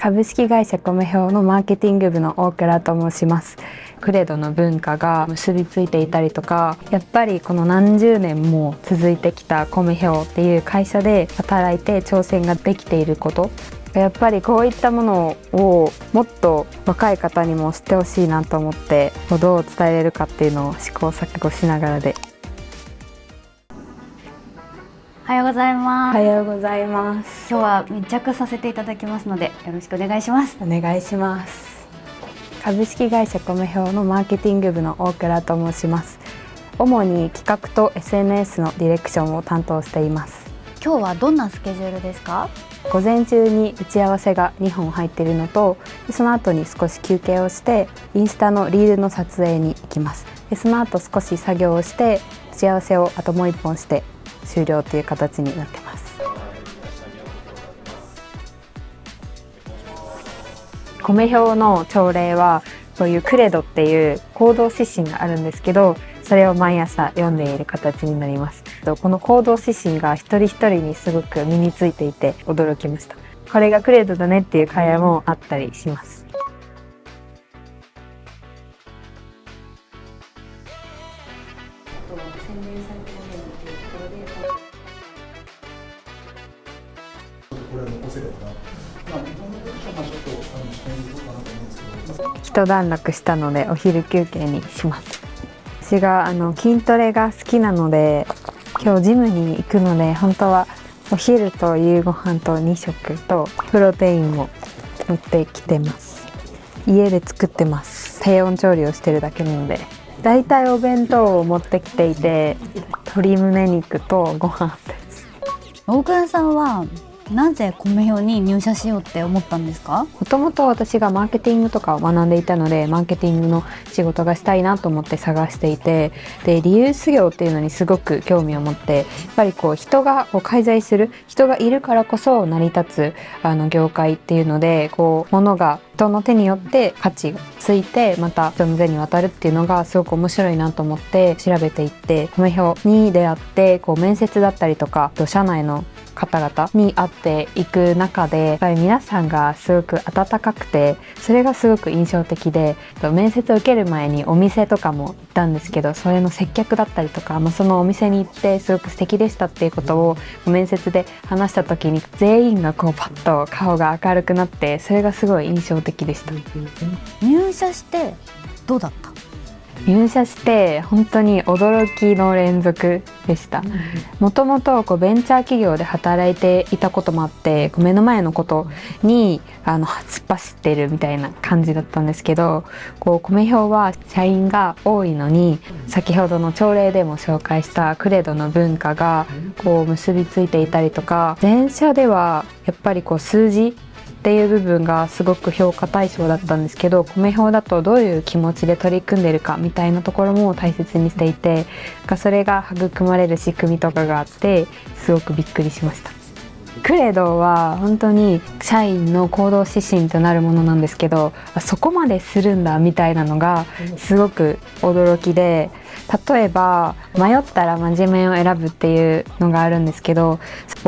株式会社コメ兵のマーケティング部の大倉と申します。クレドの文化が結びついていたりとか、やっぱりこの何十年も続いてきたコメ兵っていう会社で働いて挑戦ができていること、やっぱりこういったものをもっと若い方にも知ってほしいなと思って、どう伝えれるかっていうのを試行錯誤しながらで。おはようございます。おはようございます。今日は密着させていただきますのでよろしくお願いします。お願いします。株式会社コメ兵のマーケティング部の大倉と申します。主に企画と SNS のディレクションを担当しています。今日はどんなスケジュールですか？午前中に打ち合わせが2本入っているのと、その後に少し休憩をしてインスタのリールの撮影に行きます。その後少し作業をして打ち合わせをあともう1本して終了という形になってます。コメ兵の朝礼はそういうクレドっていう行動指針があるんですけど、それを毎朝読んでいる形になります。この行動指針が一人一人にすごく身についていて驚きました。これがクレドだねっていう会話もあったりします。一段落したのでお昼休憩にします。私が筋トレが好きなので、今日ジムに行くので、本当はお昼と夕ご飯と2食とプロテインも持ってきてます。家で作ってます。低温調理をしてるだけなので、だいたいお弁当を持ってきていて、鶏胸肉とご飯です。大倉さんはなぜコメ兵に入社しようって思ったんですか？もともと私がマーケティングとかを学んでいたので、マーケティングの仕事がしたいなと思って探していて、でリユース業っていうのにすごく興味を持って、やっぱり人が介在する人がいるからこそ成り立つ業界っていうので、物が人の手によって価値がついてまた人の手に渡るっていうのがすごく面白いなと思って調べていって、コメ兵に出会って面接だったりとか社内の方々に会っていく中で、やっぱり皆さんがすごく温かくて、それがすごく印象的で、面接を受ける前にお店とかも行ったんですけど、それの接客だったりとか、そのお店に行ってすごく素敵でしたっていうことを面接で話した時に、全員がパッと顔が明るくなって、それがすごい印象的でした。入社してどうだった？入社して本当に驚きの連続でした。もともとベンチャー企業で働いていたこともあって、目の前のことに突っ走ってるみたいな感じだったんですけど、コメ兵は社員が多いのに、先ほどの朝礼でも紹介したクレドの文化が結びついていたりとか、前社ではやっぱり数字っていう部分がすごく評価対象だったんですけど、コメ兵だとどういう気持ちで取り組んでるかみたいなところも大切にしていて、それが育まれる仕組みとかがあって、すごくびっくりしました。クレドは本当に社員の行動指針となるものなんですけど、そこまでするんだみたいなのがすごく驚きで、例えば迷ったら真面目を選ぶっていうのがあるんですけど、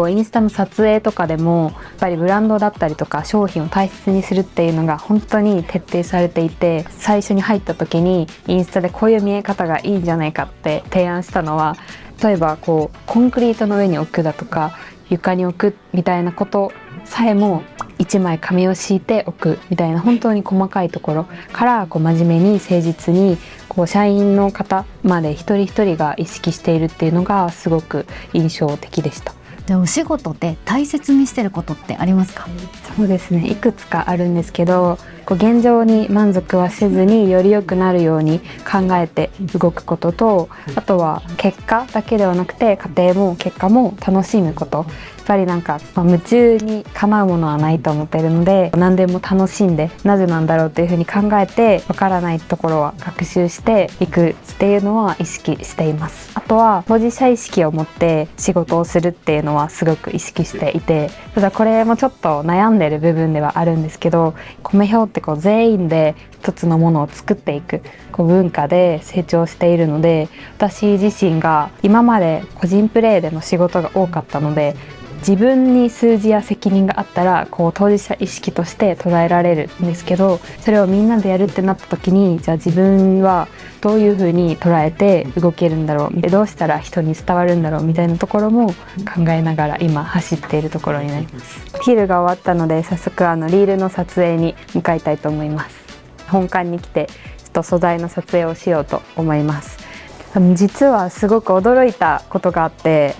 インスタの撮影とかでもやっぱりブランドだったりとか商品を大切にするっていうのが本当に徹底されていて、最初に入った時にインスタでこういう見え方がいいんじゃないかって提案したのは、例えばコンクリートの上に置くだとか床に置くみたいなことさえも1枚紙を敷いておくみたいな、本当に細かいところから真面目に誠実に社員の方まで一人一人が意識しているっていうのがすごく印象的でした。じゃあお仕事で大切にしてることってありますか？そうですね、いくつかあるんですけど、現状に満足はせずにより良くなるように考えて動くことと、あとは結果だけではなくて家庭も結果も楽しむこと。やっぱり夢中にかなうものはないと思っているので、何でも楽しんで、なぜなんだろうというふうに考えて、わからないところは学習していくっていうのは意識しています。あとは当事者意識を持って仕事をするっていうのはすごく意識していて、ただこれもちょっと悩んでる部分ではあるんですけど、コメ兵って全員で一つのものを作っていく文化で成長しているので、私自身が今まで個人プレーでの仕事が多かったので、自分に数字や責任があったらこう当事者意識として捉えられるんですけど、それをみんなでやるってなった時に、じゃあ自分はどういう風に捉えて動けるんだろう、どうしたら人に伝わるんだろうみたいなところも考えながら今走っているところになります。フィルが終わったので早速リールの撮影に向かいたいと思います。本館に来てちょっと素材の撮影をしようと思います。実はすごく驚いたことがあって、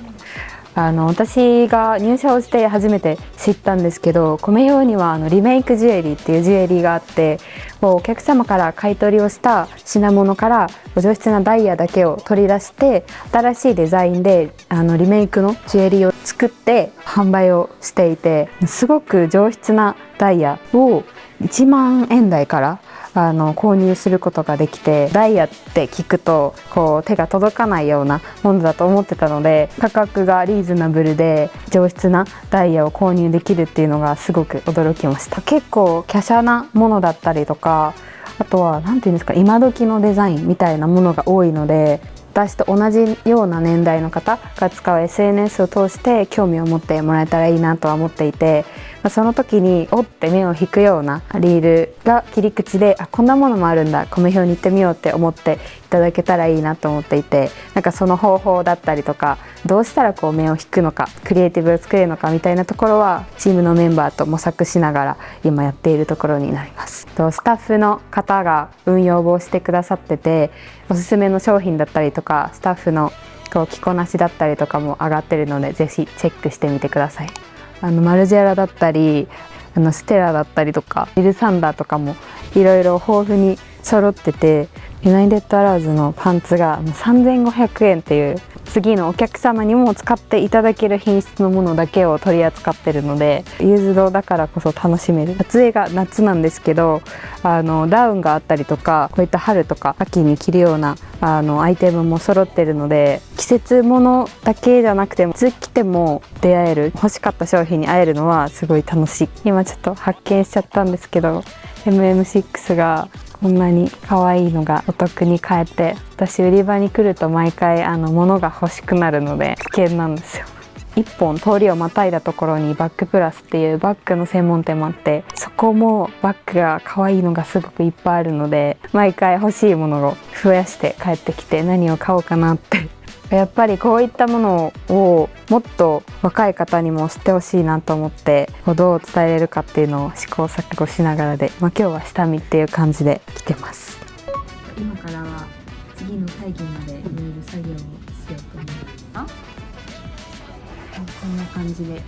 私が入社をして初めて知ったんですけど、米表にはリメイクジュエリーっていうジュエリーがあって、お客様から買い取りをした品物から上質なダイヤだけを取り出して新しいデザインでリメイクのジュエリーを作って販売をしていて、すごく上質なダイヤを1万円台から購入することができて、ダイヤって聞くとこう手が届かないようなものだと思ってたので、価格がリーズナブルで上質なダイヤを購入できるっていうのがすごく驚きました。結構華奢なものだったりとか、あとは何て言うんですか、今時のデザインみたいなものが多いので、私と同じような年代の方が使う SNS を通して興味を持ってもらえたらいいなとは思っていて、その時におって目を引くようなリールが切り口で、こんなものもあるんだ、米表に行ってみようって思っていただけたらいいなと思っていて、なんかその方法だったりとか、どうしたらこう目を引くのか、クリエイティブを作れるのかみたいなところはチームのメンバーと模索しながら今やっているところになります。スタッフの方が運用をしてくださってて、おすすめの商品だったりとかスタッフのこう着こなしだったりとかも上がってるので、ぜひチェックしてみてください。マルジェラだったりステラだったりとかビルサンダーとかもいろいろ豊富に揃ってて、ユナイテッドアラーズのパンツが3500円っていう、次のお客様にも使っていただける品質のものだけを取り扱ってるので、ユーズドだからこそ楽しめる。撮影が夏なんですけど、ダウンがあったりとか、こういった春とか秋に着るようなアイテムも揃ってるので、季節ものだけじゃなくていつ着ても出会える、欲しかった商品に会えるのはすごい楽しい。今ちょっと発見しちゃったんですけど、MM6 がこんなに可愛いのがお得に買えて、私売り場に来ると毎回物が欲しくなるので危険なんですよ。一本通りをまたいだところにバッグプラスっていうバッグの専門店もあって、そこもバッグが可愛いのがすごくいっぱいあるので、毎回欲しいものを増やして帰ってきて何を買おうかなってやっぱりこういったものをもっと若い方にも知ってほしいなと思って、どう伝えれるかっていうのを試行錯誤しながらで、今日は下見っていう感じで来てます。今からは次の会議までいろいろ作業をしようと思います。こんな感じで。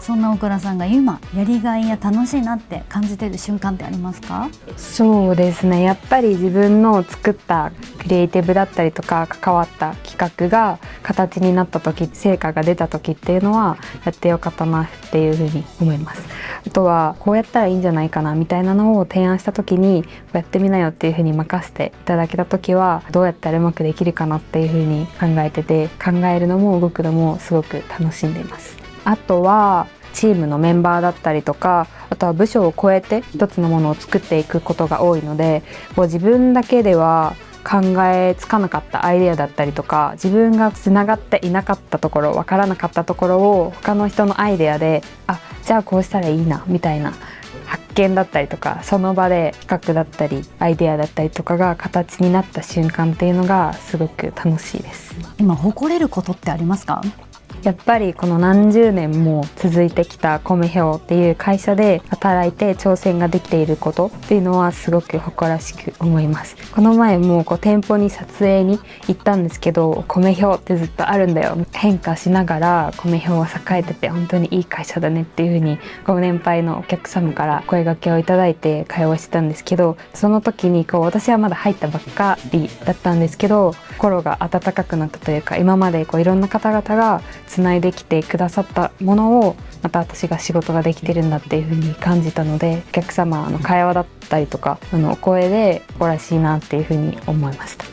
そんな小倉さんが今やりがいや楽しいなって感じてる瞬間ってありますか？そうですね、やっぱり自分の作ったクリエイティブだったりとか関わった企画が形になった時、成果が出た時っていうのはやってよかったなっていうふうに思います。あとはこうやったらいいんじゃないかなみたいなのを提案した時に、やってみなよっていうふうに任せていただけた時は、どうやったらうまくできるかなっていうふうに考えてて、考えるのも動くのもすごく楽しんでいます。あとはチームのメンバーだったりとか、あとは部署を超えて一つのものを作っていくことが多いので、自分だけでは考えつかなかったアイデアだったりとか、自分がつながっていなかったところ、わからなかったところを他の人のアイデアで、じゃあこうしたらいいなみたいな発見だったりとか、その場で企画だったりアイデアだったりとかが形になった瞬間っていうのがすごく楽しいです。今誇れることってありますか？やっぱりこの何十年も続いてきた米表っていう会社で働いて挑戦ができていることっていうのはすごく誇らしく思います。この前も店舗に撮影に行ったんですけど、米表ってずっとあるんだよ、変化しながら米表は栄えてて本当にいい会社だねっていう風にご年配のお客様から声掛けをいただいて会話してたんですけど、その時に私はまだ入ったばっかりだったんですけど、心が温かくなったというか、今までいろんな方々がつないできてくださったものをまた私が仕事ができてるんだっていう風に感じたので、お客様の会話だったりとかお声で誇らしいなっていう風に思いました。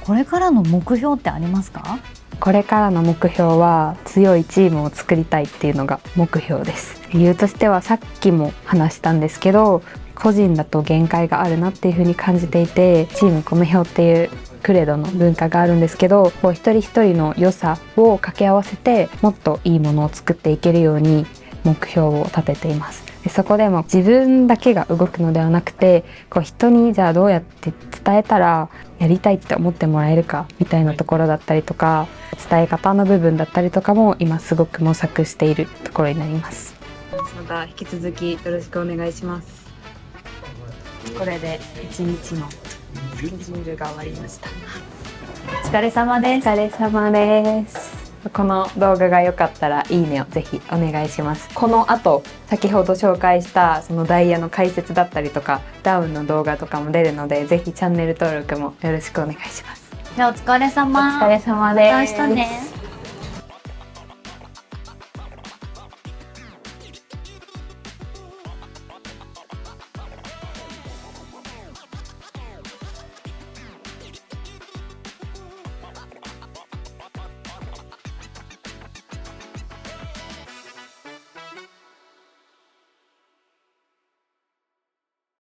これからの目標ってありますか？これからの目標は強いチームを作りたいっていうのが目標です。理由としてはさっきも話したんですけど、個人だと限界があるなっていう風に感じていて、チーム米表っていうクレドの文化があるんですけど、こう一人一人の良さを掛け合わせてもっといいものを作っていけるように目標を立てています。でそこでも自分だけが動くのではなくて、こう人にじゃあどうやって伝えたらやりたいって思ってもらえるかみたいなところだったりとか、伝え方の部分だったりとかも今すごく模索しているところになります。また引き続きよろしくお願いします。これで一日のスケジュールが終わりました。お疲れ様です。お疲れ様です。この動画が良かったらいいねをぜひお願いします。この後先ほど紹介したそのダイヤの解説だったりとかダウンの動画とかも出るので、ぜひチャンネル登録もよろしくお願いします。じゃあお疲れ様。お疲れ様です。また明日ね。